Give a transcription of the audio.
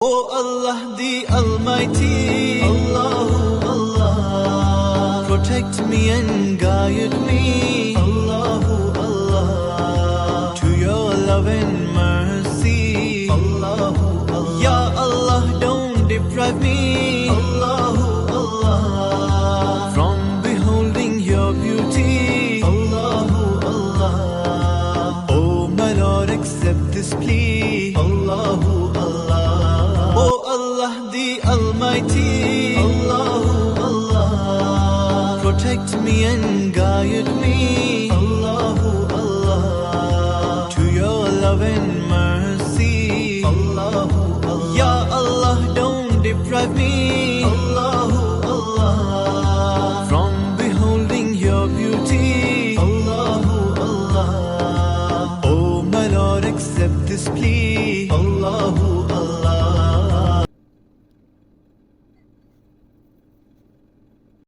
O Allah the Almighty, Allahu Allah, protect me and guide me, Allahu Allah, to your love and mercy, Allahu Allah. Ya Allah, don't deprive me, Allahu Allah, from beholding your beauty, Allahu Allah. Oh my Lord, accept this plea, Allahu Allah. O Allah the Almighty, Allahu Allah, protect me and guide me, Allahu Allah, to your love and mercy, Allahu Allah. Ya Allah, don't deprive me, Allah.